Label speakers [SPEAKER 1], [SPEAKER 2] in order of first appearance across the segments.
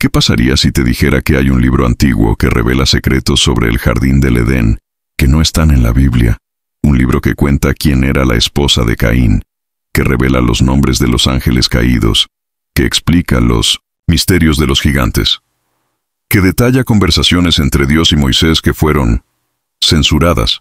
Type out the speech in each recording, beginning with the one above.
[SPEAKER 1] ¿Qué pasaría si te dijera que hay un libro antiguo que revela secretos sobre el jardín del Edén que no están en la Biblia? Un libro que cuenta quién era la esposa de Caín, que revela los nombres de los ángeles caídos, que explica los misterios de los gigantes, que detalla conversaciones entre Dios y Moisés que fueron censuradas.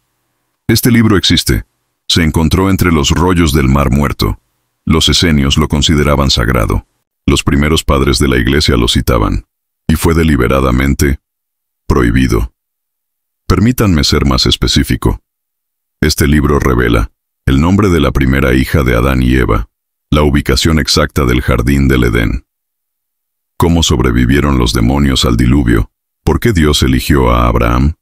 [SPEAKER 1] Este libro existe. Se encontró entre los rollos del Mar Muerto. Los esenios lo consideraban sagrado. Los primeros padres de la Iglesia lo citaban, y fue deliberadamente prohibido. Permítanme ser más específico. Este libro revela el nombre de la primera hija de Adán y Eva, la ubicación exacta del jardín del Edén, cómo sobrevivieron los demonios al diluvio, por qué Dios eligió a Abraham,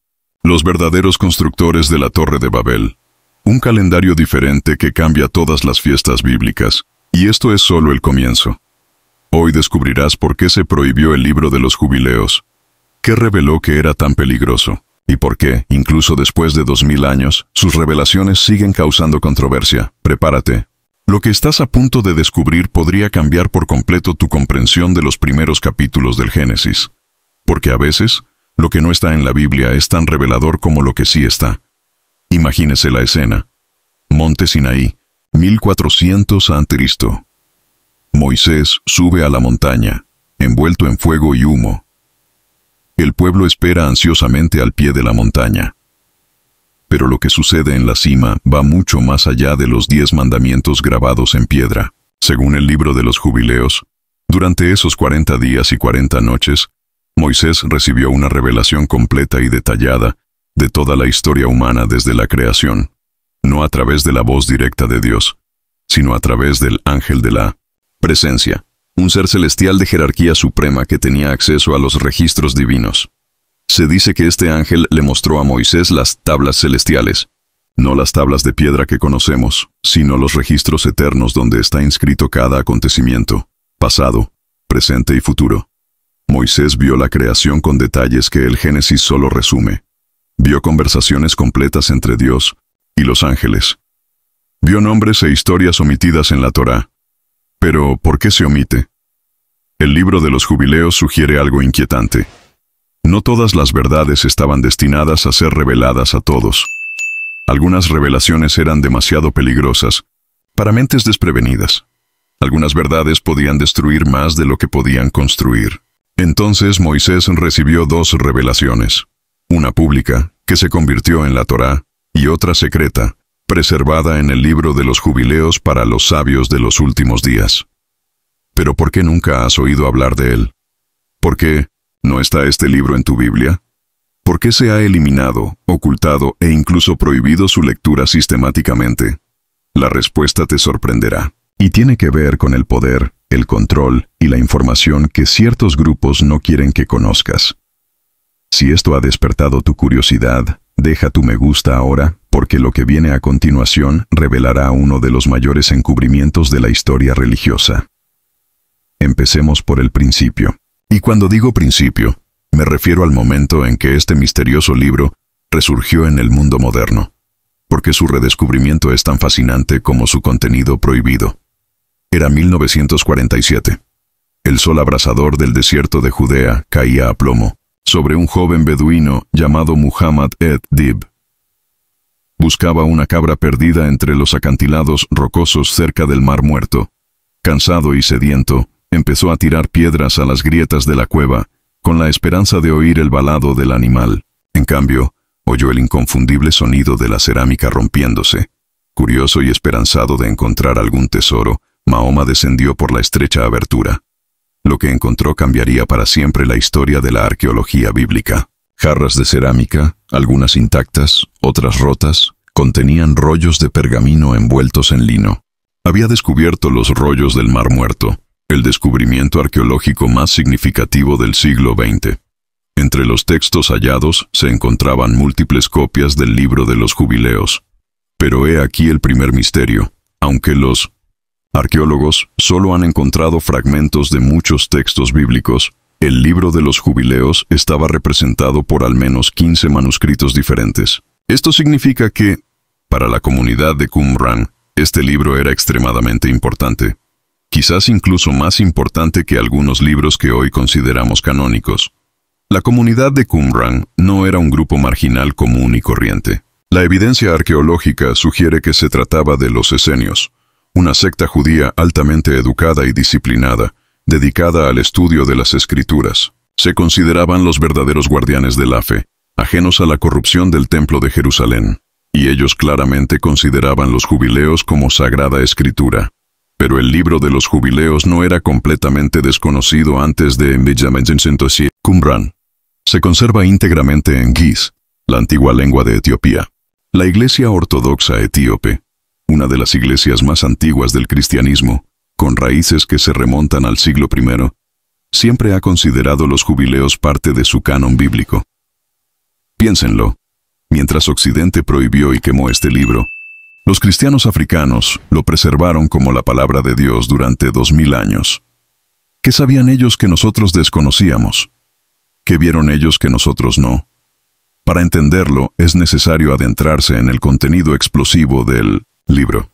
[SPEAKER 1] los verdaderos constructores de la Torre de Babel, un calendario diferente que cambia todas las fiestas bíblicas, y esto es solo el comienzo. Hoy descubrirás por qué se prohibió el libro de los jubileos, qué reveló que era tan peligroso, y por qué, incluso después de 2000 años, sus revelaciones siguen causando controversia. Prepárate. Lo que estás a punto de descubrir podría cambiar por completo tu comprensión de los primeros capítulos del Génesis. Porque a veces, lo que no está en la Biblia es tan revelador como lo que sí está. Imagínese la escena. Monte Sinaí, 1400 a.C. Moisés sube a la montaña, envuelto en fuego y humo. El pueblo espera ansiosamente al pie de la montaña. Pero lo que sucede en la cima va mucho más allá de los 10 mandamientos grabados en piedra. Según el libro de los jubileos, durante esos 40 días y 40 noches, Moisés recibió una revelación completa y detallada de toda la historia humana desde la creación, no a través de la voz directa de Dios, sino a través del ángel de la presencia, un ser celestial de jerarquía suprema que tenía acceso a los registros divinos. Se dice que este ángel le mostró a Moisés las tablas celestiales, no las tablas de piedra que conocemos, sino los registros eternos donde está inscrito cada acontecimiento, pasado, presente y futuro. Moisés vio la creación con detalles que el Génesis solo resume. Vio conversaciones completas entre Dios y los ángeles. Vio nombres e historias omitidas en la Torá. Pero, ¿por qué se omite? El libro de los jubileos sugiere algo inquietante. No todas las verdades estaban destinadas a ser reveladas a todos. Algunas revelaciones eran demasiado peligrosas para mentes desprevenidas. Algunas verdades podían destruir más de lo que podían construir. Entonces Moisés recibió 2 revelaciones. Una pública, que se convirtió en la Torá, y otra secreta, preservada en el libro de los jubileos para los sabios de los últimos días. ¿Pero por qué nunca has oído hablar de él? ¿Por qué no está este libro en tu Biblia? ¿Por qué se ha eliminado, ocultado e incluso prohibido su lectura sistemáticamente? La respuesta te sorprenderá. Y tiene que ver con el poder, el control y la información que ciertos grupos no quieren que conozcas. Si esto ha despertado tu curiosidad, deja tu me gusta ahora, porque lo que viene a continuación revelará uno de los mayores encubrimientos de la historia religiosa. Empecemos por el principio. Y cuando digo principio, me refiero al momento en que este misterioso libro resurgió en el mundo moderno, porque su redescubrimiento es tan fascinante como su contenido prohibido. Era 1947. El sol abrasador del desierto de Judea caía a plomo sobre un joven beduino llamado Muhammad ed-Dib. Buscaba una cabra perdida entre los acantilados rocosos cerca del Mar Muerto. Cansado y sediento, empezó a tirar piedras a las grietas de la cueva, con la esperanza de oír el balado del animal. En cambio, oyó el inconfundible sonido de la cerámica rompiéndose. Curioso y esperanzado de encontrar algún tesoro, Mahoma descendió por la estrecha abertura. Lo que encontró cambiaría para siempre la historia de la arqueología bíblica. Jarras de cerámica, algunas intactas, otras rotas, contenían rollos de pergamino envueltos en lino. Había descubierto los rollos del Mar Muerto, el descubrimiento arqueológico más significativo del siglo XX. Entre los textos hallados se encontraban múltiples copias del libro de los jubileos. Pero he aquí el primer misterio. Aunque los arqueólogos solo han encontrado fragmentos de muchos textos bíblicos, el libro de los jubileos estaba representado por al menos 15 manuscritos diferentes. Esto significa que, para la comunidad de Qumran, este libro era extremadamente importante. quizás incluso más importante que algunos libros que hoy consideramos canónicos. La comunidad de Qumran no era un grupo marginal común y corriente. La evidencia arqueológica sugiere que se trataba de los esenios, una secta judía altamente educada y disciplinada, dedicada al estudio de las Escrituras. Se consideraban los verdaderos guardianes de la fe, ajenos a la corrupción del Templo de Jerusalén, y ellos claramente consideraban los jubileos como sagrada escritura. Pero el libro de los jubileos no era completamente desconocido antes de Qumran. Se conserva íntegramente en Giz, la antigua lengua de Etiopía. La Iglesia Ortodoxa Etíope, una de las iglesias más antiguas del cristianismo, con raíces que se remontan al siglo I, siempre ha considerado los jubileos parte de su canon bíblico. Piénsenlo, mientras Occidente prohibió y quemó este libro, los cristianos africanos lo preservaron como la palabra de Dios durante 2000 años. ¿Qué sabían ellos que nosotros desconocíamos? ¿Qué vieron ellos que nosotros no? Para entenderlo, es necesario adentrarse en el contenido explosivo del libro.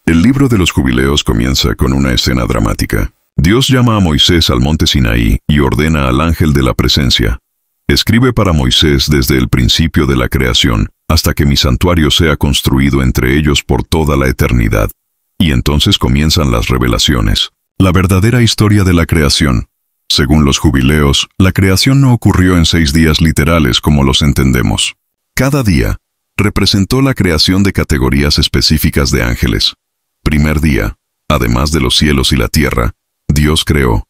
[SPEAKER 1] El libro de los jubileos comienza con una escena dramática. Dios llama a Moisés al monte Sinaí y ordena al ángel de la presencia: escribe para Moisés desde el principio de la creación, hasta que mi santuario sea construido entre ellos por toda la eternidad. Y entonces comienzan las revelaciones. La verdadera historia de la creación. Según los jubileos, la creación no ocurrió en 6 días literales como los entendemos. Cada día representó la creación de categorías específicas de ángeles. Primer día, además de los cielos y la tierra, Dios creó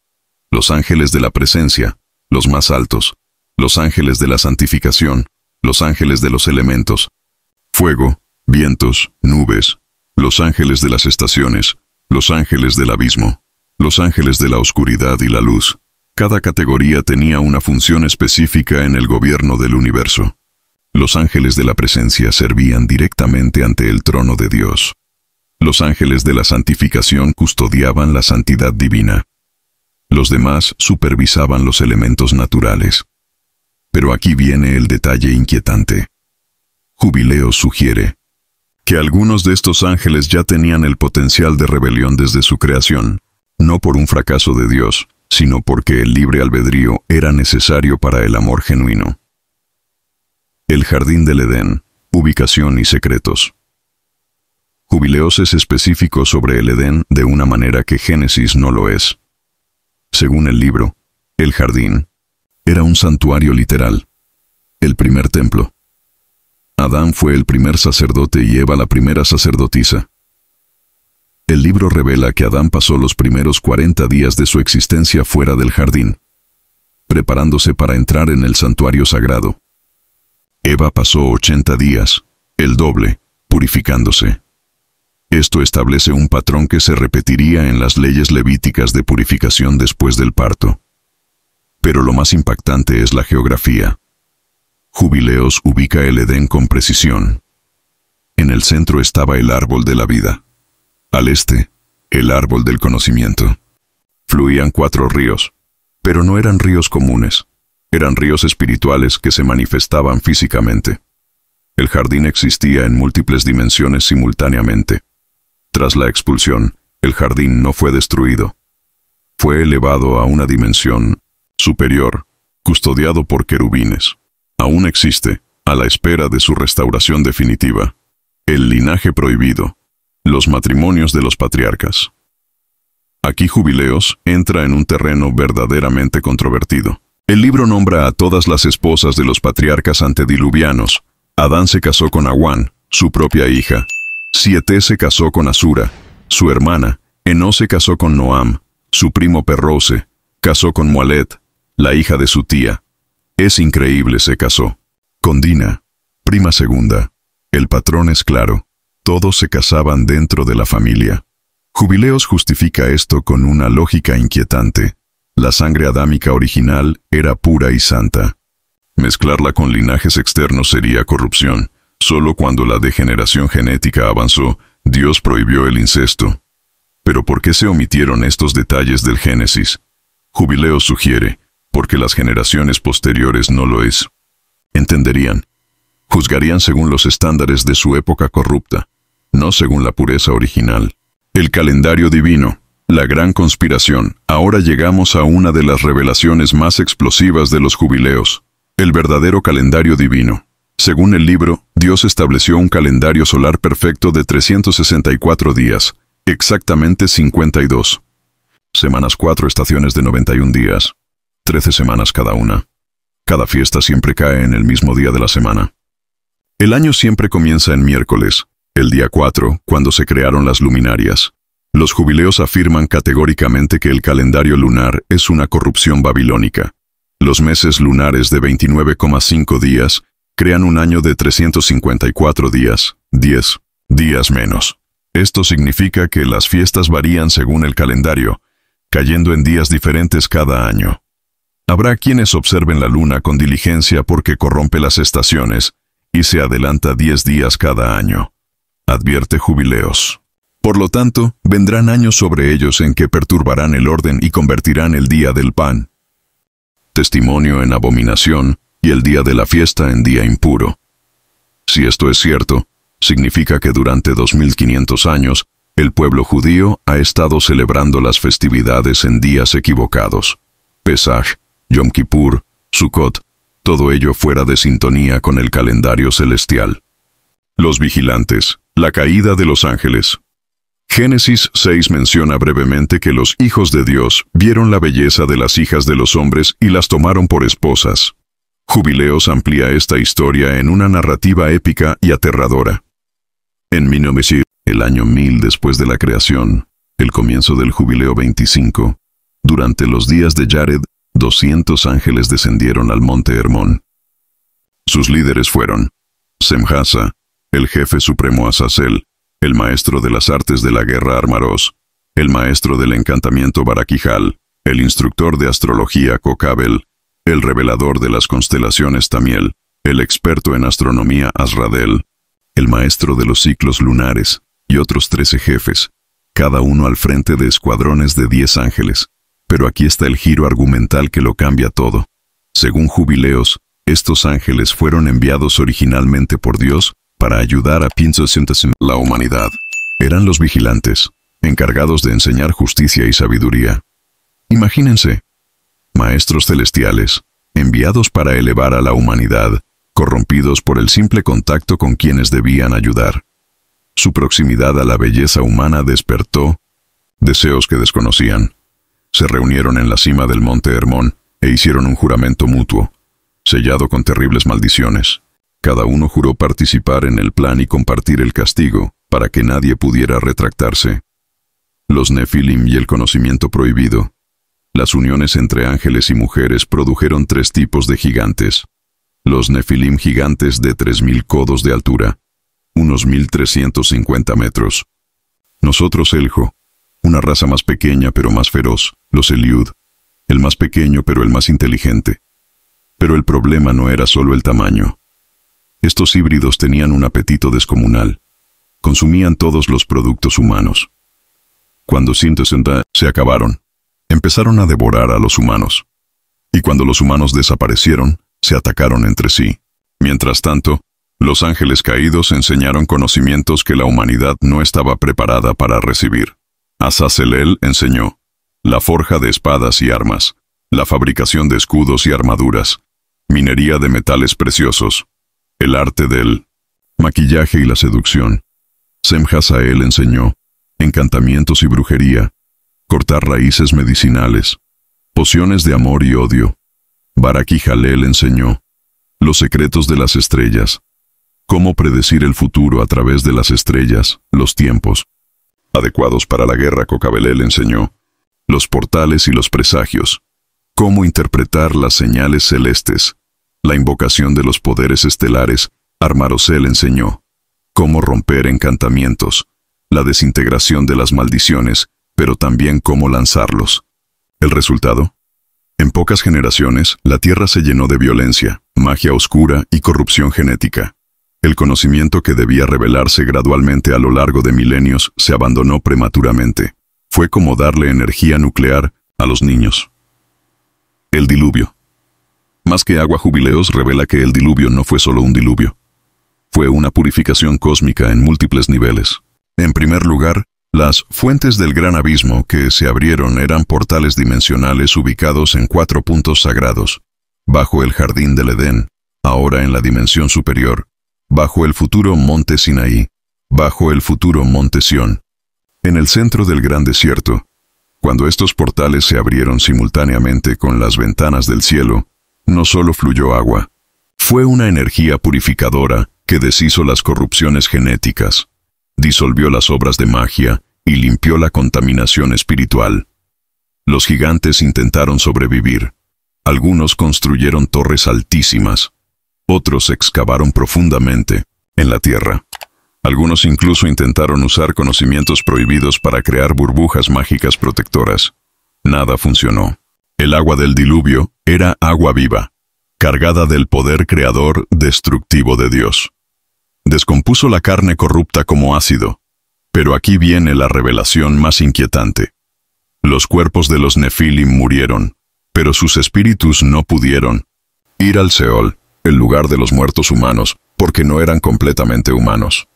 [SPEAKER 1] los ángeles de la presencia, los más altos, los ángeles de la santificación, los ángeles de los elementos, fuego, vientos, nubes, los ángeles de las estaciones, los ángeles del abismo, los ángeles de la oscuridad y la luz. Cada categoría tenía una función específica en el gobierno del universo. Los ángeles de la presencia servían directamente ante el trono de Dios. Los ángeles de la santificación custodiaban la santidad divina. Los demás supervisaban los elementos naturales. Pero aquí viene el detalle inquietante. Jubileos sugiere que algunos de estos ángeles ya tenían el potencial de rebelión desde su creación, no por un fracaso de Dios, sino porque el libre albedrío era necesario para el amor genuino. El jardín del Edén, ubicación y secretos. Jubileos es específico sobre el Edén de una manera que Génesis no lo es. Según el libro, el jardín era un santuario literal, el primer templo. Adán fue el primer sacerdote y Eva la primera sacerdotisa. El libro revela que Adán pasó los primeros 40 días de su existencia fuera del jardín, preparándose para entrar en el santuario sagrado. Eva pasó 80 días, el doble, purificándose. Esto establece un patrón que se repetiría en las leyes levíticas de purificación después del parto. Pero lo más impactante es la geografía. Jubileos ubica el Edén con precisión. En el centro estaba el árbol de la vida. Al este, el árbol del conocimiento. Fluían 4 ríos, pero no eran ríos comunes. Eran ríos espirituales que se manifestaban físicamente. El jardín existía en múltiples dimensiones simultáneamente. Tras la expulsión, el jardín no fue destruido. Fue elevado a una dimensión superior, custodiado por querubines. Aún existe, a la espera de su restauración definitiva, el linaje prohibido, los matrimonios de los patriarcas. Aquí Jubileos entra en un terreno verdaderamente controvertido. El libro nombra a todas las esposas de los patriarcas antediluvianos. Adán se casó con Awan, su propia hija. Siete se casó con Asura, su hermana. Enó se casó con Noam, su primo Perrose. Casó con Moalet, la hija de su tía. Es increíble, se casó con Dina, prima segunda. El patrón es claro. Todos se casaban dentro de la familia. Jubileos justifica esto con una lógica inquietante. La sangre adámica original era pura y santa. Mezclarla con linajes externos sería corrupción. Solo cuando la degeneración genética avanzó, Dios prohibió el incesto. Pero ¿por qué se omitieron estos detalles del Génesis? Jubileos sugiere, porque las generaciones posteriores no lo es. Entenderían. Juzgarían según los estándares de su época corrupta, no según la pureza original. El calendario divino. La gran conspiración. Ahora llegamos a una de las revelaciones más explosivas de los jubileos. El verdadero calendario divino. Según el libro, Dios estableció un calendario solar perfecto de 364 días, exactamente 52 semanas, 4 estaciones de 91 días, 13 semanas cada una. Cada fiesta siempre cae en el mismo día de la semana. El año siempre comienza en miércoles, el día 4, cuando se crearon las luminarias. Los jubileos afirman categóricamente que el calendario lunar es una corrupción babilónica. Los meses lunares de 29,5 días crean un año de 354 días, 10 días menos. Esto significa que las fiestas varían según el calendario, cayendo en días diferentes cada año. Habrá quienes observen la luna con diligencia porque corrompe las estaciones y se adelanta 10 días cada año. Advierte Jubileos. Por lo tanto, vendrán años sobre ellos en que perturbarán el orden y convertirán el día del pan, testimonio, en abominación, y el día de la fiesta en día impuro. Si esto es cierto, significa que durante 2500 años, el pueblo judío ha estado celebrando las festividades en días equivocados. Pesaj, Yom Kippur, Sukkot, todo ello fuera de sintonía con el calendario celestial. Los vigilantes, la caída de los ángeles. Génesis 6 menciona brevemente que los hijos de Dios vieron la belleza de las hijas de los hombres y las tomaron por esposas. Jubileos amplía esta historia en una narrativa épica y aterradora. En Minomesir, el año 1000 después de la creación, el comienzo del jubileo 25, durante los días de Yared, 200 ángeles descendieron al monte Hermón. Sus líderes fueron Semjasa, el jefe supremo Azazel, el maestro de las artes de la guerra Armaros, el maestro del encantamiento Barakijal, el instructor de astrología Cocabel, el revelador de las constelaciones Tamiel, el experto en astronomía Azradel, el maestro de los ciclos lunares, y otros 13 jefes, cada uno al frente de escuadrones de 10 ángeles. Pero aquí está el giro argumental que lo cambia todo. Según Jubileos, estos ángeles fueron enviados originalmente por Dios para ayudar a la humanidad. Eran los vigilantes, encargados de enseñar justicia y sabiduría. Imagínense, maestros celestiales, enviados para elevar a la humanidad, corrompidos por el simple contacto con quienes debían ayudar. Su proximidad a la belleza humana despertó deseos que desconocían. Se reunieron en la cima del monte Hermón e hicieron un juramento mutuo, sellado con terribles maldiciones. Cada uno juró participar en el plan y compartir el castigo, para que nadie pudiera retractarse. Los Nefilim y el conocimiento prohibido. Las uniones entre ángeles y mujeres produjeron 3 tipos de gigantes. Los Nefilim gigantes de 3000 codos de altura, unos 1350 metros. Nosotros Eljo, una raza más pequeña pero más feroz, los Eliud, el más pequeño pero el más inteligente. Pero el problema no era solo el tamaño. Estos híbridos tenían un apetito descomunal. Consumían todos los productos humanos. Cuando se acabaron, empezaron a devorar a los humanos. Y cuando los humanos desaparecieron, se atacaron entre sí. Mientras tanto, los ángeles caídos enseñaron conocimientos que la humanidad no estaba preparada para recibir. Azazelel enseñó la forja de espadas y armas, la fabricación de escudos y armaduras, minería de metales preciosos, el arte del maquillaje y la seducción. Semjasael enseñó encantamientos y brujería, cortar raíces medicinales, pociones de amor y odio. Barakijalel enseñó los secretos de las estrellas, cómo predecir el futuro a través de las estrellas, los tiempos adecuados para la guerra. Cocabelel enseñó los portales y los presagios, cómo interpretar las señales celestes, la invocación de los poderes estelares. Armarosel enseñó cómo romper encantamientos, la desintegración de las maldiciones, pero también cómo lanzarlos. ¿El resultado? En pocas generaciones, la Tierra se llenó de violencia, magia oscura y corrupción genética. El conocimiento que debía revelarse gradualmente a lo largo de milenios se abandonó prematuramente. Fue como darle energía nuclear a los niños. El diluvio. Más que agua, Jubileos revela que el diluvio no fue solo un diluvio. Fue una purificación cósmica en múltiples niveles. En primer lugar, Las fuentes del gran abismo que se abrieron eran portales dimensionales ubicados en 4 puntos sagrados, bajo el jardín del Edén, ahora en la dimensión superior, bajo el futuro monte Sinaí, bajo el futuro monte Sión, en el centro del gran desierto. Cuando estos portales se abrieron simultáneamente con las ventanas del cielo, no solo fluyó agua, fue una energía purificadora que deshizo las corrupciones genéticas, disolvió las obras de magia y limpió la contaminación espiritual. Los gigantes intentaron sobrevivir. Algunos construyeron torres altísimas. Otros excavaron profundamente en la tierra. Algunos incluso intentaron usar conocimientos prohibidos para crear burbujas mágicas protectoras. Nada funcionó. El agua del diluvio era agua viva, cargada del poder creador destructivo de Dios. Descompuso la carne corrupta como ácido. Pero aquí viene la revelación más inquietante. Los cuerpos de los Nefilim murieron, pero sus espíritus no pudieron ir al Seol, el lugar de los muertos humanos, porque no eran completamente humanos.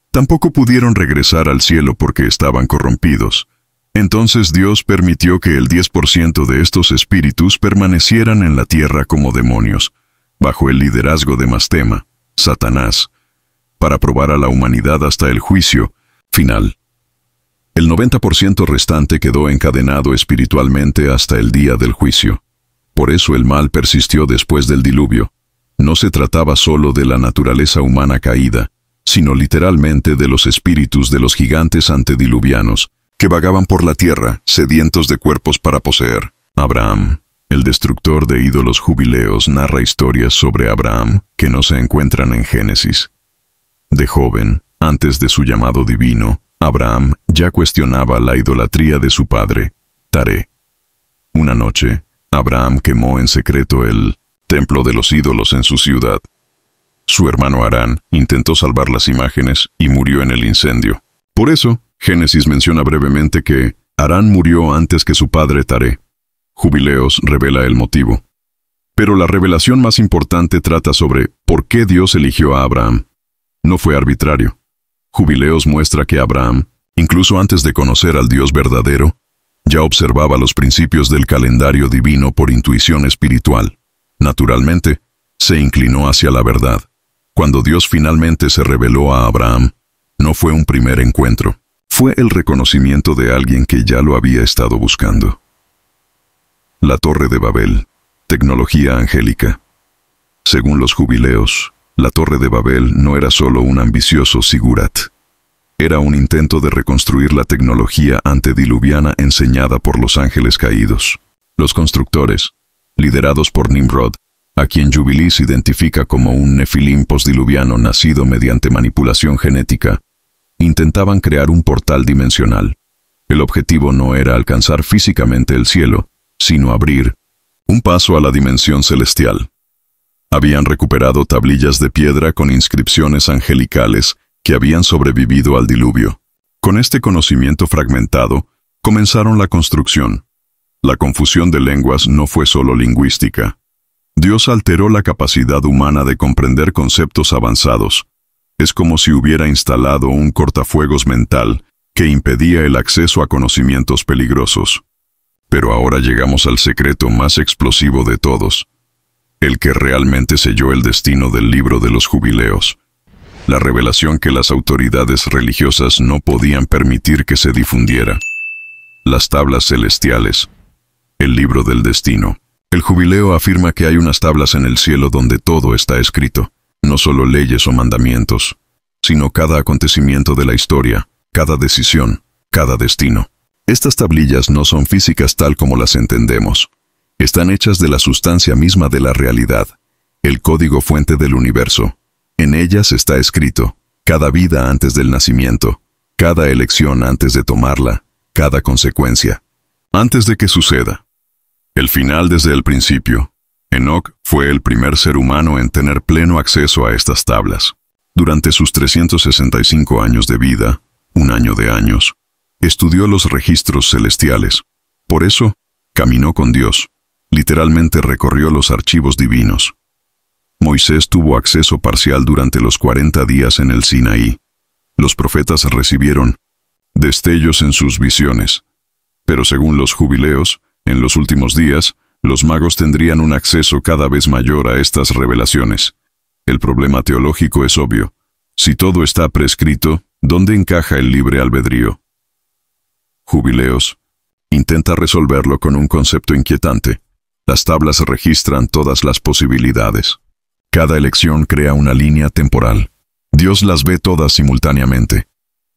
[SPEAKER 1] Tampoco pudieron regresar al cielo porque estaban corrompidos. Entonces Dios permitió que el 10% de estos espíritus permanecieran en la tierra como demonios, bajo el liderazgo de Mastema, Satanás, para probar a la humanidad hasta el juicio final. El 90% restante quedó encadenado espiritualmente hasta el día del juicio. Por eso el mal persistió después del diluvio. No se trataba solo de la naturaleza humana caída, sino literalmente de los espíritus de los gigantes antediluvianos, que vagaban por la tierra, sedientos de cuerpos para poseer. Abraham, el destructor de ídolos jubileos, narra historias sobre Abraham que no se encuentran en Génesis. De joven, antes de su llamado divino, Abraham ya cuestionaba la idolatría de su padre, Taré. Una noche, Abraham quemó en secreto el templo de los ídolos en su ciudad. Su hermano Harán intentó salvar las imágenes y murió en el incendio. Por eso, Génesis menciona brevemente que Harán murió antes que su padre Taré. Jubileos revela el motivo. Pero la revelación más importante trata sobre por qué Dios eligió a Abraham. No fue arbitrario. Jubileos muestra que Abraham, incluso antes de conocer al Dios verdadero, ya observaba los principios del calendario divino por intuición espiritual. Naturalmente, se inclinó hacia la verdad. Cuando Dios finalmente se reveló a Abraham, no fue un primer encuentro. Fue el reconocimiento de alguien que ya lo había estado buscando. La Torre de Babel, tecnología angélica. Según los jubileos, la Torre de Babel no era solo un ambicioso sigurat. Era un intento de reconstruir la tecnología antediluviana enseñada por los ángeles caídos. Los constructores, liderados por Nimrod, a quien Jubilees identifica como un nefilim postdiluviano nacido mediante manipulación genética, intentaban crear un portal dimensional. El objetivo no era alcanzar físicamente el cielo, sino abrir un paso a la dimensión celestial. Habían recuperado tablillas de piedra con inscripciones angelicales que habían sobrevivido al diluvio. Con este conocimiento fragmentado, comenzaron la construcción. La confusión de lenguas no fue solo lingüística. Dios alteró la capacidad humana de comprender conceptos avanzados. Es como si hubiera instalado un cortafuegos mental que impedía el acceso a conocimientos peligrosos. Pero ahora llegamos al secreto más explosivo de todos, el que realmente selló el destino del libro de los jubileos. La revelación que las autoridades religiosas no podían permitir que se difundiera. Las tablas celestiales. El libro del destino. El jubileo afirma que hay unas tablas en el cielo donde todo está escrito. No solo leyes o mandamientos, sino cada acontecimiento de la historia, cada decisión, cada destino. Estas tablillas no son físicas tal como las entendemos. Están hechas de la sustancia misma de la realidad, el código fuente del universo. En ellas está escrito, cada vida antes del nacimiento, cada elección antes de tomarla, cada consecuencia, antes de que suceda. El final desde el principio. Enoc fue el primer ser humano en tener pleno acceso a estas tablas. Durante sus 365 años de vida, un año de años, estudió los registros celestiales. Por eso, caminó con Dios. Literalmente recorrió los archivos divinos. Moisés tuvo acceso parcial durante los 40 días en el Sinaí. Los profetas recibieron destellos en sus visiones. Pero según los jubileos, en los últimos días, los magos tendrían un acceso cada vez mayor a estas revelaciones. El problema teológico es obvio. Si todo está prescrito, ¿dónde encaja el libre albedrío? Jubileos intenta resolverlo con un concepto inquietante. Las tablas registran todas las posibilidades. Cada elección crea una línea temporal. Dios las ve todas simultáneamente.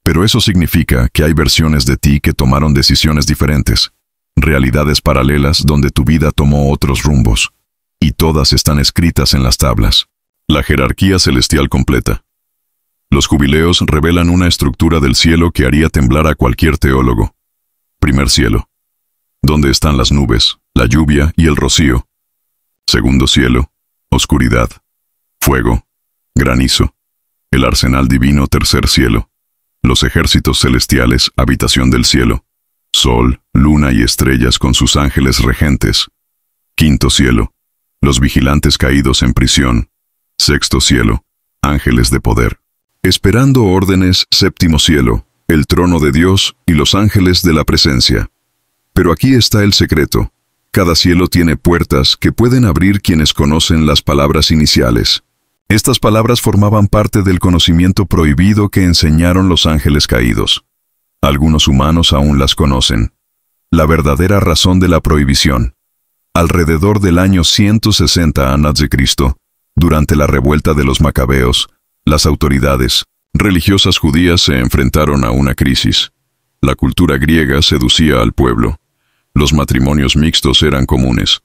[SPEAKER 1] Pero eso significa que hay versiones de ti que tomaron decisiones diferentes, realidades paralelas donde tu vida tomó otros rumbos, y todas están escritas en las tablas. La jerarquía celestial completa. Los jubileos revelan una estructura del cielo que haría temblar a cualquier teólogo. Primer cielo, donde están las nubes, la lluvia y el rocío. Segundo cielo, oscuridad, fuego, granizo. El arsenal divino, tercer cielo. Los ejércitos celestiales, habitación del cielo. Sol, luna y estrellas con sus ángeles regentes. Quinto cielo. Los vigilantes caídos en prisión. Sexto cielo. Ángeles de poder. Esperando órdenes, séptimo cielo. El trono de Dios y los ángeles de la presencia. Pero aquí está el secreto. Cada cielo tiene puertas que pueden abrir quienes conocen las palabras iniciales. Estas palabras formaban parte del conocimiento prohibido que enseñaron los ángeles caídos. Algunos humanos aún las conocen. La verdadera razón de la prohibición. Alrededor del año 160 a.C., durante la revuelta de los macabeos, las autoridades religiosas judías se enfrentaron a una crisis. La cultura griega seducía al pueblo. Los matrimonios mixtos eran comunes.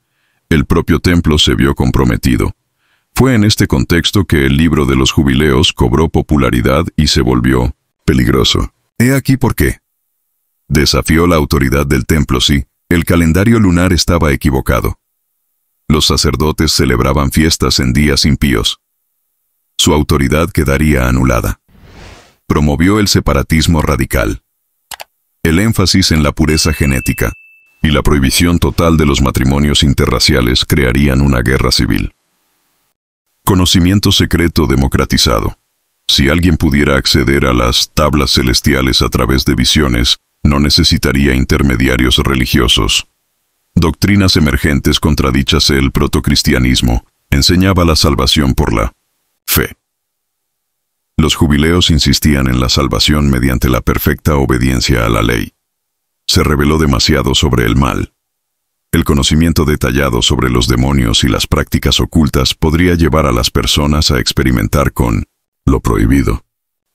[SPEAKER 1] El propio templo se vio comprometido. Fue en este contexto que el libro de los jubileos cobró popularidad y se volvió peligroso. He aquí por qué. Desafió la autoridad del templo, sí, el calendario lunar estaba equivocado. Los sacerdotes celebraban fiestas en días impíos. Su autoridad quedaría anulada. Promovió el separatismo radical, el énfasis en la pureza genética y la prohibición total de los matrimonios interraciales crearían una guerra civil. Conocimiento secreto democratizado. Si alguien pudiera acceder a las tablas celestiales a través de visiones, no necesitaría intermediarios religiosos. Doctrinas emergentes contradichas el protocristianismo, enseñaba la salvación por la fe. Los jubileos insistían en la salvación mediante la perfecta obediencia a la ley. Se reveló demasiado sobre el mal. El conocimiento detallado sobre los demonios y las prácticas ocultas podría llevar a las personas a experimentar con lo prohibido.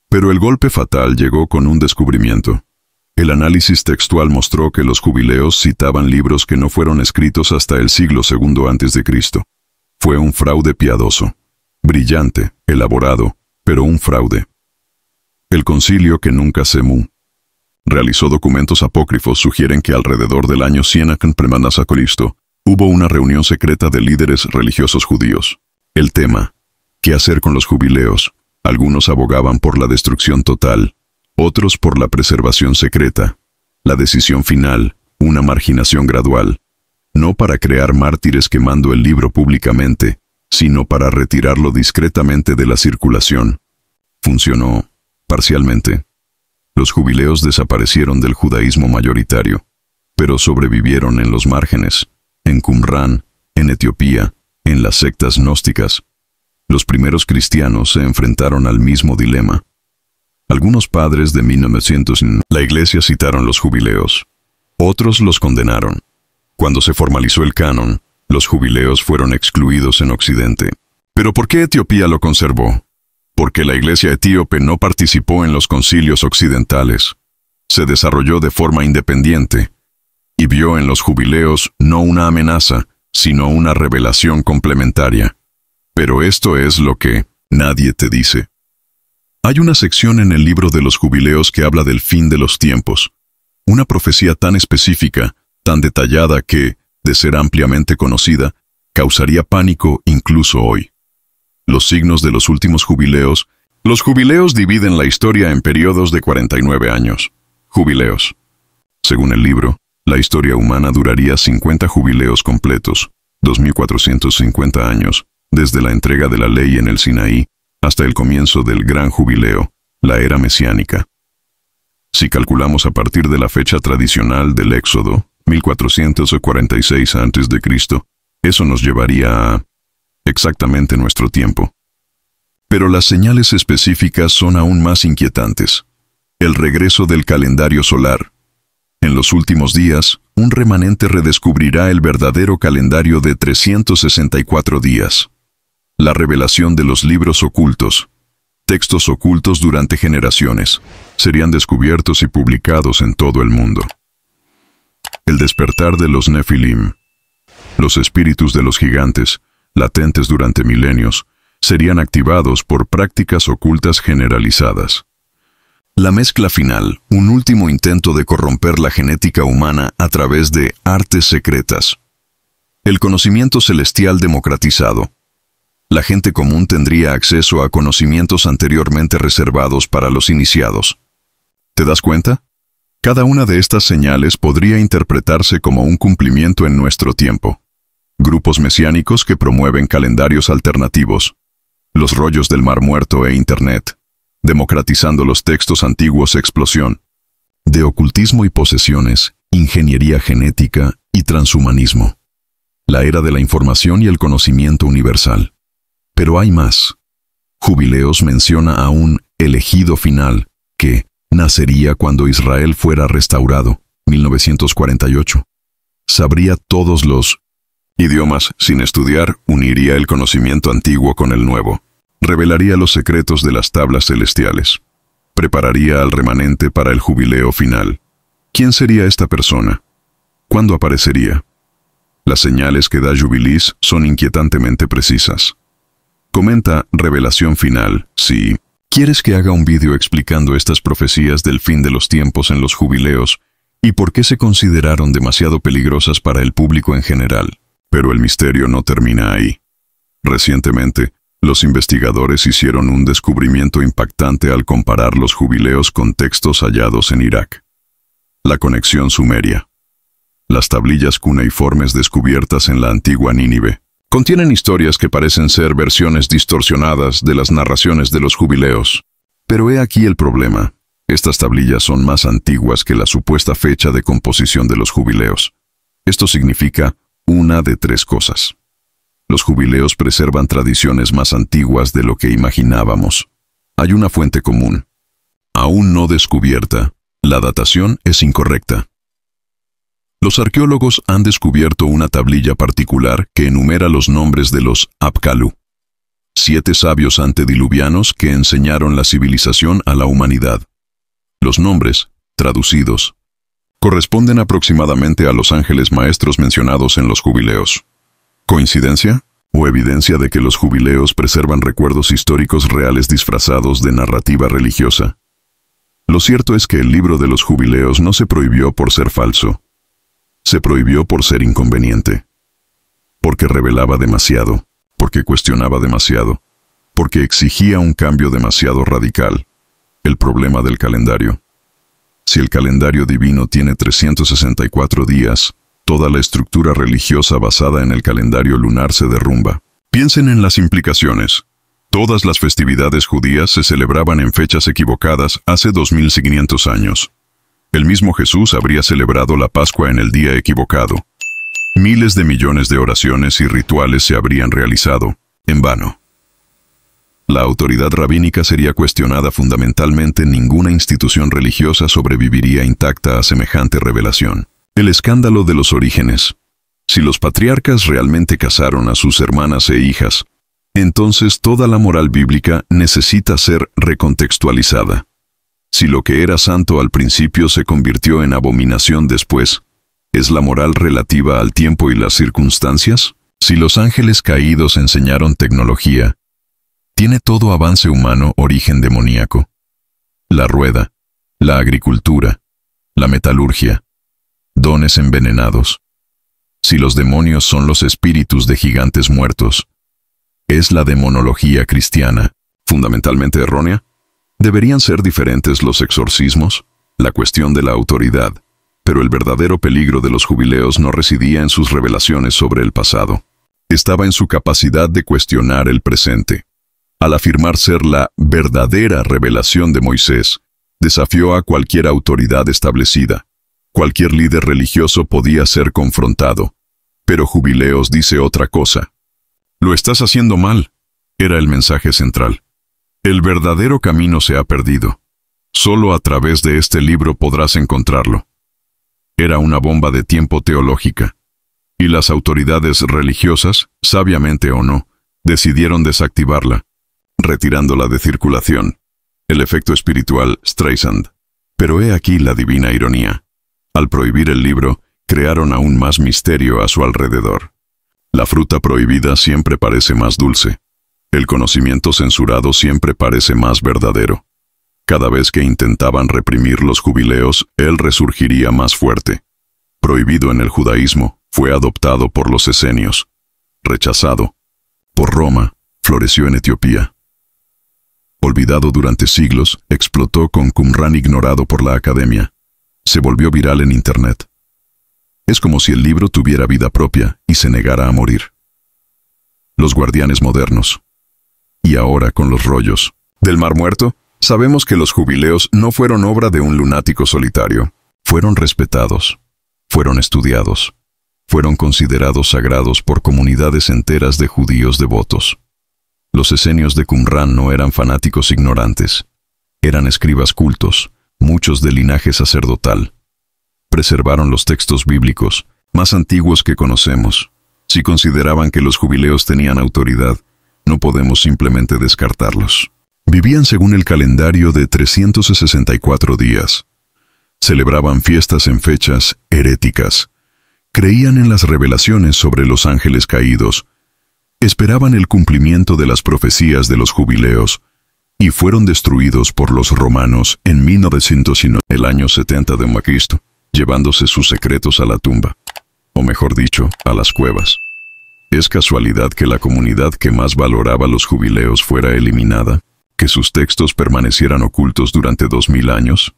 [SPEAKER 1] Pero el golpe fatal llegó con un descubrimiento. El análisis textual mostró que los jubileos citaban libros que no fueron escritos hasta el siglo II a.C. Fue un fraude piadoso, brillante, elaborado, pero un fraude. El concilio que nunca se realizó documentos apócrifos sugieren que alrededor del año 100 a.C. hubo una reunión secreta de líderes religiosos judíos. El tema, ¿qué hacer con los jubileos? Algunos abogaban por la destrucción total, otros por la preservación secreta. La decisión final, una marginación gradual, no para crear mártires quemando el libro públicamente, sino para retirarlo discretamente de la circulación. Funcionó, parcialmente. Los jubileos desaparecieron del judaísmo mayoritario, pero sobrevivieron en los márgenes, en Qumrán, en Etiopía, en las sectas gnósticas. Los primeros cristianos se enfrentaron al mismo dilema. Algunos padres de 1900 en la iglesia citaron los jubileos. Otros los condenaron. Cuando se formalizó el canon, los jubileos fueron excluidos en Occidente. ¿Pero por qué Etiopía lo conservó? Porque la iglesia etíope no participó en los concilios occidentales. Se desarrolló de forma independiente y vio en los jubileos no una amenaza, sino una revelación complementaria. Pero esto es lo que nadie te dice. Hay una sección en el libro de los jubileos que habla del fin de los tiempos. Una profecía tan específica, tan detallada que, de ser ampliamente conocida, causaría pánico incluso hoy. Los signos de los últimos jubileos. Los jubileos dividen la historia en periodos de 49 años. Jubileos. Según el libro, la historia humana duraría 50 jubileos completos, 2450 años, desde la entrega de la ley en el Sinaí hasta el comienzo del gran jubileo, la era mesiánica. Si calculamos a partir de la fecha tradicional del Éxodo, 1446 a.C., eso nos llevaría a exactamente nuestro tiempo. Pero las señales específicas son aún más inquietantes. El regreso del calendario solar. En los últimos días, un remanente redescubrirá el verdadero calendario de 364 días. La revelación de los libros ocultos. Textos ocultos durante generaciones, serían descubiertos y publicados en todo el mundo. El despertar de los Nefilim. Los espíritus de los gigantes, latentes durante milenios, serían activados por prácticas ocultas generalizadas. La mezcla final, un último intento de corromper la genética humana a través de artes secretas. El conocimiento celestial democratizado. La gente común tendría acceso a conocimientos anteriormente reservados para los iniciados. ¿Te das cuenta? Cada una de estas señales podría interpretarse como un cumplimiento en nuestro tiempo. Grupos mesiánicos que promueven calendarios alternativos. Los rollos del Mar Muerto e Internet. Democratizando los textos antiguos. Explosión. De ocultismo y posesiones, ingeniería genética y transhumanismo. La era de la información y el conocimiento universal. Pero hay más. Jubileos menciona a un elegido final que nacería cuando Israel fuera restaurado, 1948. Sabría todos los idiomas sin estudiar, uniría el conocimiento antiguo con el nuevo. Revelaría los secretos de las tablas celestiales. Prepararía al remanente para el jubileo final. ¿Quién sería esta persona? ¿Cuándo aparecería? Las señales que da Jubilees son inquietantemente precisas. Comenta Revelación Final, si quieres que haga un vídeo explicando estas profecías del fin de los tiempos en los jubileos y por qué se consideraron demasiado peligrosas para el público en general. Pero el misterio no termina ahí. Recientemente, los investigadores hicieron un descubrimiento impactante al comparar los jubileos con textos hallados en Irak. La conexión sumeria. Las tablillas cuneiformes descubiertas en la antigua Nínive contienen historias que parecen ser versiones distorsionadas de las narraciones de los jubileos. Pero he aquí el problema. Estas tablillas son más antiguas que la supuesta fecha de composición de los jubileos. Esto significa una de tres cosas. Los jubileos preservan tradiciones más antiguas de lo que imaginábamos. Hay una fuente común. Aún no descubierta. La datación es incorrecta. Los arqueólogos han descubierto una tablilla particular que enumera los nombres de los Apkallu, 7 sabios antediluvianos que enseñaron la civilización a la humanidad. Los nombres, traducidos, corresponden aproximadamente a los ángeles maestros mencionados en los jubileos. ¿Coincidencia? ¿O evidencia de que los jubileos preservan recuerdos históricos reales disfrazados de narrativa religiosa? Lo cierto es que el libro de los jubileos no se prohibió por ser falso. Se prohibió por ser inconveniente. Porque revelaba demasiado, porque cuestionaba demasiado, porque exigía un cambio demasiado radical. El problema del calendario. Si el calendario divino tiene 364 días, toda la estructura religiosa basada en el calendario lunar se derrumba. Piensen en las implicaciones. Todas las festividades judías se celebraban en fechas equivocadas hace 2500 años. El mismo Jesús habría celebrado la Pascua en el día equivocado. Miles de millones de oraciones y rituales se habrían realizado, en vano. La autoridad rabínica sería cuestionada fundamentalmente. Ninguna institución religiosa sobreviviría intacta a semejante revelación. El escándalo de los orígenes. Si los patriarcas realmente casaron a sus hermanas e hijas, entonces toda la moral bíblica necesita ser recontextualizada. Si lo que era santo al principio se convirtió en abominación después, ¿es la moral relativa al tiempo y las circunstancias? Si los ángeles caídos enseñaron tecnología, ¿tiene todo avance humano origen demoníaco? La rueda, la agricultura, la metalurgia, dones envenenados. Si los demonios son los espíritus de gigantes muertos, ¿es la demonología cristiana fundamentalmente errónea? ¿Deberían ser diferentes los exorcismos? La cuestión de la autoridad. Pero el verdadero peligro de los jubileos no residía en sus revelaciones sobre el pasado. Estaba en su capacidad de cuestionar el presente. Al afirmar ser la verdadera revelación de Moisés, Desafió a cualquier autoridad establecida. Cualquier líder religioso podía ser confrontado. Pero Jubileos dice otra cosa. Lo estás haciendo mal, era el mensaje central. El verdadero camino se ha perdido. Solo a través de este libro podrás encontrarlo. Era una bomba de tiempo teológica. Y las autoridades religiosas, sabiamente o no, decidieron desactivarla, retirándola de circulación. El efecto espiritual Streisand. Pero he aquí la divina ironía. Al prohibir el libro, crearon aún más misterio a su alrededor. La fruta prohibida siempre parece más dulce. El conocimiento censurado siempre parece más verdadero. Cada vez que intentaban reprimir los jubileos, él resurgiría más fuerte. Prohibido en el judaísmo, fue adoptado por los esenios. Rechazado por Roma, floreció en Etiopía. Olvidado durante siglos, explotó con Qumrán ignorado por la academia. Se volvió viral en Internet. Es como si el libro tuviera vida propia y se negara a morir. Los guardianes modernos. Y ahora con los rollos del Mar Muerto, sabemos que los jubileos no fueron obra de un lunático solitario. Fueron respetados, fueron estudiados, fueron considerados sagrados por comunidades enteras de judíos devotos. Los esenios de Qumrán no eran fanáticos ignorantes. Eran escribas cultos, muchos de linaje sacerdotal. Preservaron los textos bíblicos, más antiguos que conocemos. Si consideraban que los jubileos tenían autoridad, no podemos simplemente descartarlos. Vivían según el calendario de 364 días. Celebraban fiestas en fechas heréticas. Creían en las revelaciones sobre los ángeles caídos. Esperaban el cumplimiento de las profecías de los jubileos, y fueron destruidos por los romanos en 1909, el año 70 de Cristo, llevándose sus secretos a la tumba, o mejor dicho, a las cuevas. ¿Es casualidad que la comunidad que más valoraba los jubileos fuera eliminada? ¿Que sus textos permanecieran ocultos durante 2000 años?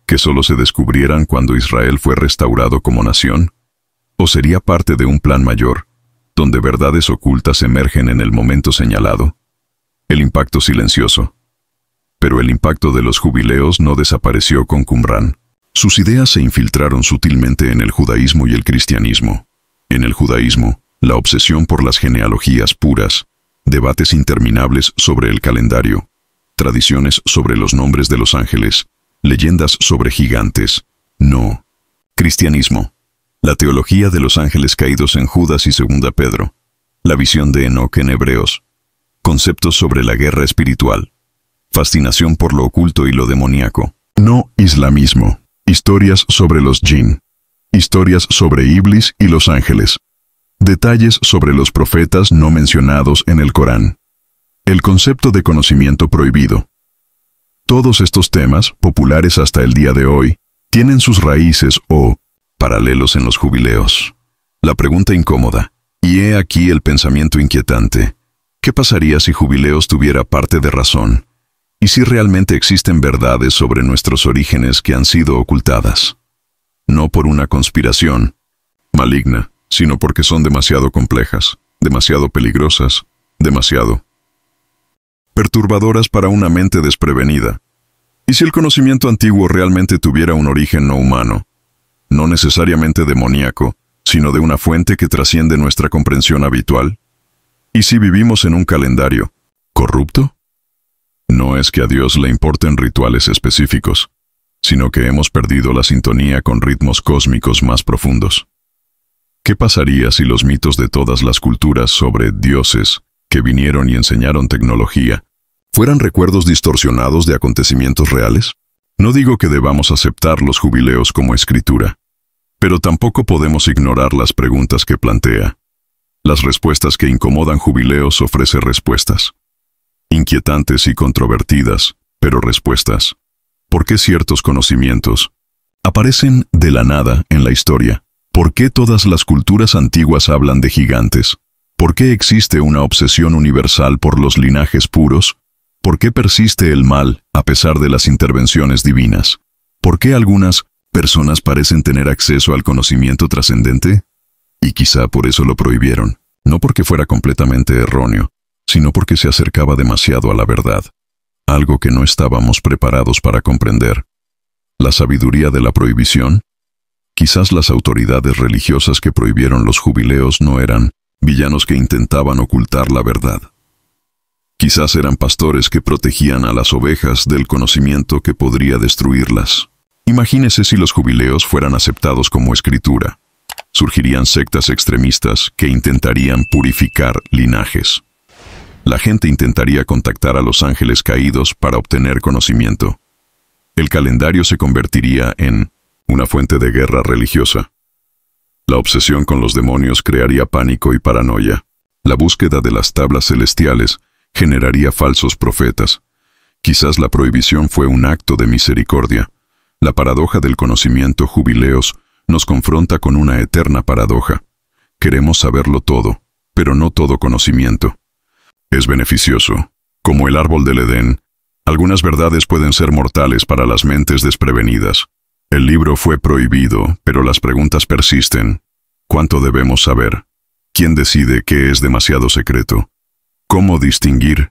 [SPEAKER 1] ¿Que solo se descubrieran cuando Israel fue restaurado como nación? ¿O sería parte de un plan mayor, donde verdades ocultas emergen en el momento señalado? El impacto silencioso. Pero el impacto de los jubileos no desapareció con Qumrán. Sus ideas se infiltraron sutilmente en el judaísmo y el cristianismo. En el judaísmo, la obsesión por las genealogías puras, debates interminables sobre el calendario, tradiciones sobre los nombres de los ángeles, leyendas sobre gigantes. No. Cristianismo. La teología de los ángeles caídos en Judas y Segunda Pedro. La visión de Enoc en Hebreos. Conceptos sobre la guerra espiritual. Fascinación por lo oculto y lo demoníaco. No islamismo. Historias sobre los jinn. Historias sobre Iblis y los ángeles. Detalles sobre los profetas no mencionados en el Corán. El concepto de conocimiento prohibido. Todos estos temas, populares hasta el día de hoy, tienen sus raíces o paralelos en los jubileos. La pregunta incómoda, y he aquí el pensamiento inquietante. ¿Qué pasaría si Jubileos tuviera parte de razón? ¿Y si realmente existen verdades sobre nuestros orígenes que han sido ocultadas? No por una conspiración maligna, sino porque son demasiado complejas, demasiado peligrosas, demasiado perturbadoras para una mente desprevenida. ¿Y si el conocimiento antiguo realmente tuviera un origen no humano, no necesariamente demoníaco, sino de una fuente que trasciende nuestra comprensión habitual? ¿Y si vivimos en un calendario corrupto? No es que a Dios le importen rituales específicos, sino que hemos perdido la sintonía con ritmos cósmicos más profundos. ¿Qué pasaría si los mitos de todas las culturas sobre dioses que vinieron y enseñaron tecnología fueran recuerdos distorsionados de acontecimientos reales? No digo que debamos aceptar los jubileos como escritura, pero tampoco podemos ignorar las preguntas que plantea. Las respuestas que incomodan Jubileos ofrece respuestas. Inquietantes y controvertidas, pero respuestas. ¿Por qué ciertos conocimientos aparecen de la nada en la historia? ¿Por qué todas las culturas antiguas hablan de gigantes? ¿Por qué existe una obsesión universal por los linajes puros? ¿Por qué persiste el mal a pesar de las intervenciones divinas? ¿Por qué algunas personas parecen tener acceso al conocimiento trascendente? Y quizá por eso lo prohibieron, no porque fuera completamente erróneo, sino porque se acercaba demasiado a la verdad, algo que no estábamos preparados para comprender. ¿La sabiduría de la prohibición? Quizás las autoridades religiosas que prohibieron los jubileos no eran villanos que intentaban ocultar la verdad. Quizás eran pastores que protegían a las ovejas del conocimiento que podría destruirlas. Imagínese si los jubileos fueran aceptados como escritura. Surgirían sectas extremistas que intentarían purificar linajes. La gente intentaría contactar a los ángeles caídos para obtener conocimiento. El calendario se convertiría en una fuente de guerra religiosa. La obsesión con los demonios crearía pánico y paranoia. La búsqueda de las tablas celestiales generaría falsos profetas. Quizás la prohibición fue un acto de misericordia. La paradoja del conocimiento jubileos nos confronta con una eterna paradoja. Queremos saberlo todo, pero no todo conocimiento. Es beneficioso. Como el árbol del Edén, algunas verdades pueden ser mortales para las mentes desprevenidas. El libro fue prohibido, pero las preguntas persisten. ¿Cuánto debemos saber? ¿Quién decide qué es demasiado secreto? ¿Cómo distinguir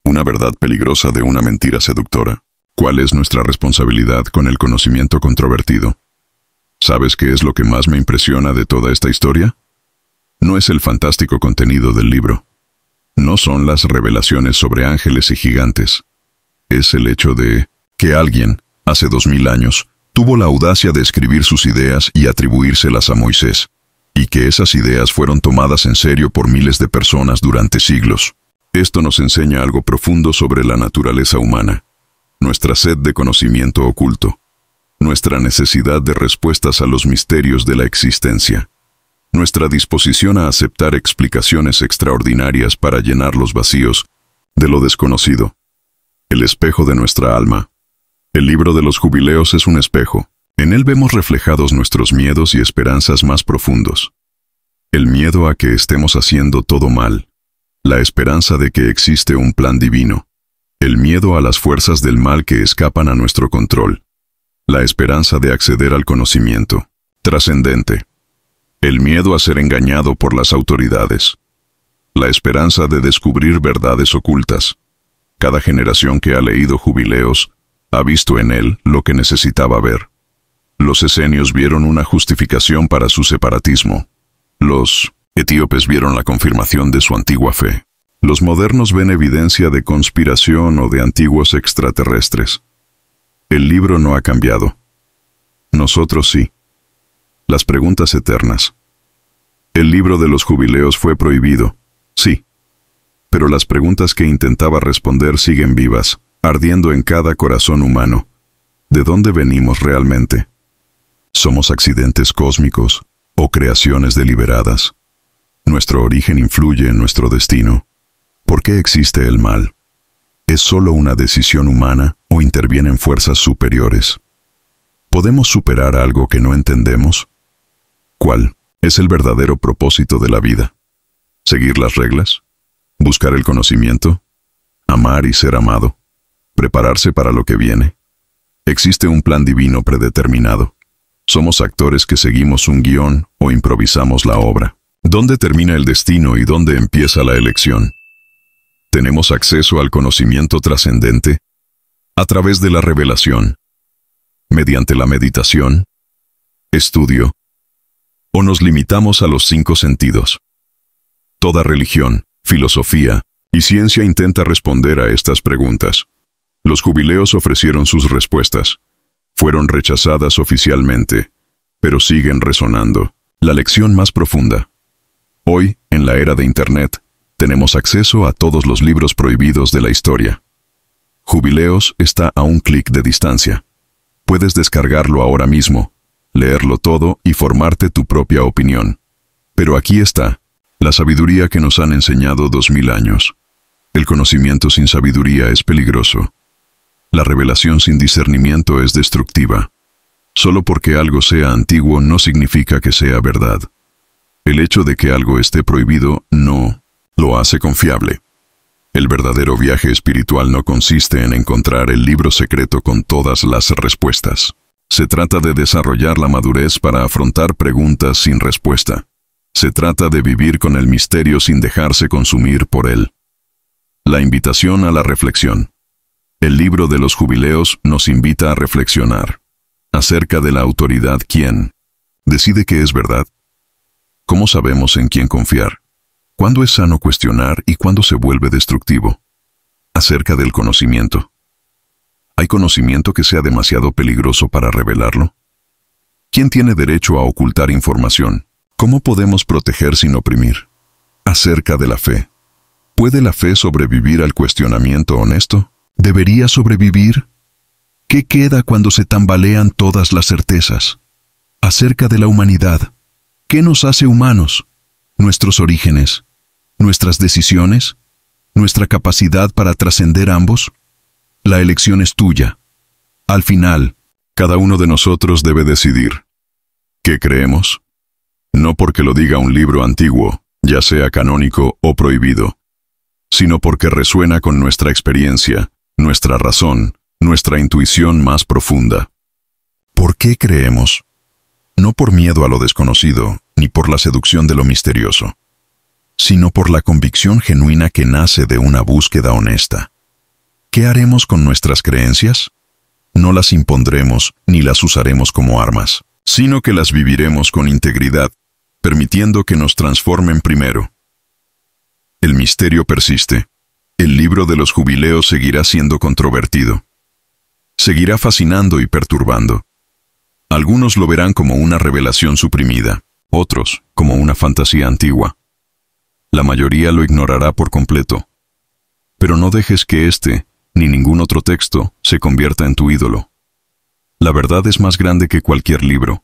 [SPEAKER 1] una verdad peligrosa de una mentira seductora? ¿Cuál es nuestra responsabilidad con el conocimiento controvertido? ¿Sabes qué es lo que más me impresiona de toda esta historia? No es el fantástico contenido del libro. No son las revelaciones sobre ángeles y gigantes. Es el hecho de que alguien, hace 2000 años, tuvo la audacia de escribir sus ideas y atribuírselas a Moisés, y que esas ideas fueron tomadas en serio por miles de personas durante siglos. Esto nos enseña algo profundo sobre la naturaleza humana, nuestra sed de conocimiento oculto, nuestra necesidad de respuestas a los misterios de la existencia, nuestra disposición a aceptar explicaciones extraordinarias para llenar los vacíos de lo desconocido. El espejo de nuestra alma. El libro de los jubileos es un espejo. En él vemos reflejados nuestros miedos y esperanzas más profundos. El miedo a que estemos haciendo todo mal. La esperanza de que existe un plan divino. El miedo a las fuerzas del mal que escapan a nuestro control. La esperanza de acceder al conocimiento trascendente. El miedo a ser engañado por las autoridades. La esperanza de descubrir verdades ocultas. Cada generación que ha leído jubileos ha visto en él lo que necesitaba ver. Los esenios vieron una justificación para su separatismo. Los etíopes vieron la confirmación de su antigua fe. Los modernos ven evidencia de conspiración o de antiguos extraterrestres. El libro no ha cambiado. Nosotros sí. Las preguntas eternas. El libro de los jubileos fue prohibido, sí. Pero las preguntas que intentaba responder siguen vivas, ardiendo en cada corazón humano. ¿De dónde venimos realmente? ¿Somos accidentes cósmicos o creaciones deliberadas? ¿Nuestro origen influye en nuestro destino? ¿Por qué existe el mal? ¿Es solo una decisión humana o intervienen fuerzas superiores? ¿Podemos superar algo que no entendemos? ¿Cuál es el verdadero propósito de la vida? ¿Seguir las reglas? ¿Buscar el conocimiento? ¿Amar y ser amado? ¿Prepararse para lo que viene? ¿Existe un plan divino predeterminado? ¿Somos actores que seguimos un guión o improvisamos la obra? ¿Dónde termina el destino y dónde empieza la elección? ¿Tenemos acceso al conocimiento trascendente? A través de la revelación, mediante la meditación, estudio, ¿o nos limitamos a los 5 sentidos? Toda religión, filosofía y ciencia intenta responder a estas preguntas. Los jubileos ofrecieron sus respuestas. Fueron rechazadas oficialmente, pero siguen resonando. La lección más profunda. Hoy, en la era de Internet, tenemos acceso a todos los libros prohibidos de la historia. Jubileos está a un clic de distancia. Puedes descargarlo ahora mismo, leerlo todo y formarte tu propia opinión. Pero aquí está, la sabiduría que nos han enseñado 2000 años. El conocimiento sin sabiduría es peligroso. La revelación sin discernimiento es destructiva. Solo porque algo sea antiguo no significa que sea verdad. El hecho de que algo esté prohibido no lo hace confiable. El verdadero viaje espiritual no consiste en encontrar el libro secreto con todas las respuestas. Se trata de desarrollar la madurez para afrontar preguntas sin respuesta. Se trata de vivir con el misterio sin dejarse consumir por él. La invitación a la reflexión. El libro de los jubileos nos invita a reflexionar. Acerca de la autoridad, ¿quién decide qué es verdad? ¿Cómo sabemos en quién confiar? ¿Cuándo es sano cuestionar y cuándo se vuelve destructivo? Acerca del conocimiento. ¿Hay conocimiento que sea demasiado peligroso para revelarlo? ¿Quién tiene derecho a ocultar información? ¿Cómo podemos proteger sin oprimir? Acerca de la fe. ¿Puede la fe sobrevivir al cuestionamiento honesto? ¿Debería sobrevivir? ¿Qué queda cuando se tambalean todas las certezas? Acerca de la humanidad. ¿Qué nos hace humanos? ¿Nuestros orígenes? ¿Nuestras decisiones? ¿Nuestra capacidad para trascender ambos? La elección es tuya. Al final, cada uno de nosotros debe decidir. ¿Qué creemos? No porque lo diga un libro antiguo, ya sea canónico o prohibido, sino porque resuena con nuestra experiencia, nuestra razón, nuestra intuición más profunda. ¿Por qué creemos? No por miedo a lo desconocido, ni por la seducción de lo misterioso, sino por la convicción genuina que nace de una búsqueda honesta. ¿Qué haremos con nuestras creencias? No las impondremos ni las usaremos como armas, sino que las viviremos con integridad, permitiendo que nos transformen primero. El misterio persiste. El libro de los jubileos seguirá siendo controvertido. Seguirá fascinando y perturbando. Algunos lo verán como una revelación suprimida, otros como una fantasía antigua. La mayoría lo ignorará por completo. Pero no dejes que este, ni ningún otro texto, se convierta en tu ídolo. La verdad es más grande que cualquier libro.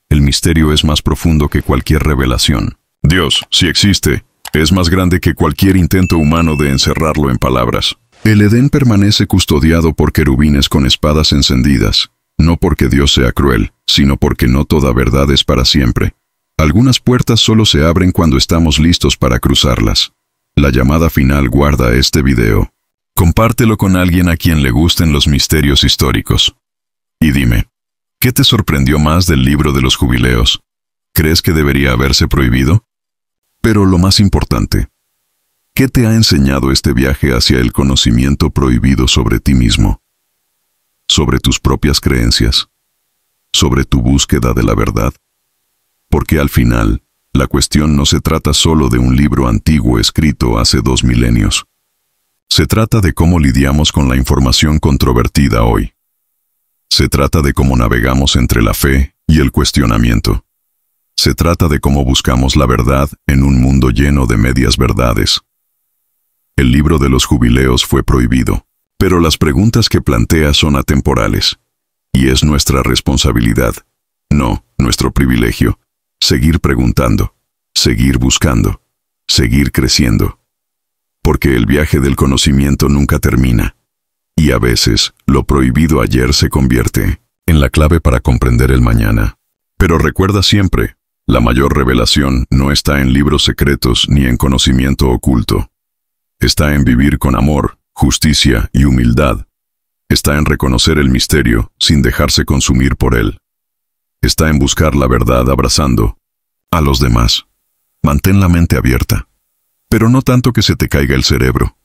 [SPEAKER 1] El misterio es más profundo que cualquier revelación. Dios, si existe, es más grande que cualquier intento humano de encerrarlo en palabras. El Edén permanece custodiado por querubines con espadas encendidas, no porque Dios sea cruel, sino porque no toda verdad es para siempre. Algunas puertas solo se abren cuando estamos listos para cruzarlas. La llamada final guarda este video. Compártelo con alguien a quien le gusten los misterios históricos. Y dime, ¿qué te sorprendió más del libro de los jubileos? ¿Crees que debería haberse prohibido? Pero lo más importante, ¿qué te ha enseñado este viaje hacia el conocimiento prohibido sobre ti mismo? ¿Sobre tus propias creencias? ¿Sobre tu búsqueda de la verdad? Porque al final, la cuestión no se trata solo de un libro antiguo escrito hace 2 milenios. Se trata de cómo lidiamos con la información controvertida hoy. Se trata de cómo navegamos entre la fe y el cuestionamiento. Se trata de cómo buscamos la verdad en un mundo lleno de medias verdades. El libro de los jubileos fue prohibido, pero las preguntas que plantea son atemporales. Y es nuestra responsabilidad, no nuestro privilegio, seguir preguntando, seguir buscando, seguir creciendo. Porque el viaje del conocimiento nunca termina. Y a veces, lo prohibido ayer se convierte en la clave para comprender el mañana. Pero recuerda siempre, la mayor revelación no está en libros secretos ni en conocimiento oculto. Está en vivir con amor, justicia y humildad. Está en reconocer el misterio sin dejarse consumir por él. Está en buscar la verdad abrazando a los demás. Mantén la mente abierta, pero no tanto que se te caiga el cerebro.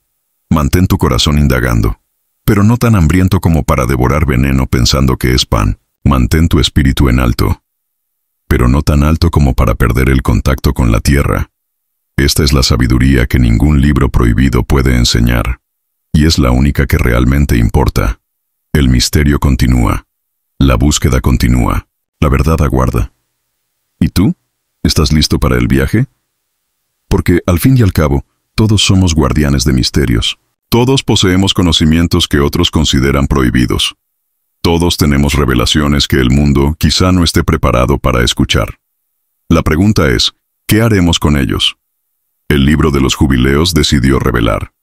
[SPEAKER 1] Mantén tu corazón indagando, pero no tan hambriento como para devorar veneno pensando que es pan. Mantén tu espíritu en alto, pero no tan alto como para perder el contacto con la tierra. Esta es la sabiduría que ningún libro prohibido puede enseñar, y es la única que realmente importa. El misterio continúa, la búsqueda continúa, la verdad aguarda. ¿Y tú? ¿Estás listo para el viaje? Porque, al fin y al cabo, todos somos guardianes de misterios. Todos poseemos conocimientos que otros consideran prohibidos. Todos tenemos revelaciones que el mundo quizá no esté preparado para escuchar. La pregunta es, ¿qué haremos con ellos? El libro de los jubileos decidió revelar.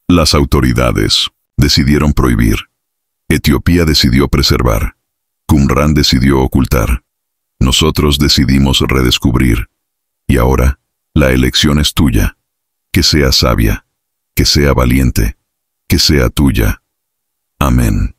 [SPEAKER 1] Las autoridades decidieron prohibir. Etiopía decidió preservar. Qumran decidió ocultar. Nosotros decidimos redescubrir. Y ahora, la elección es tuya. Que sea sabia, que sea valiente, que sea tuya. Amén.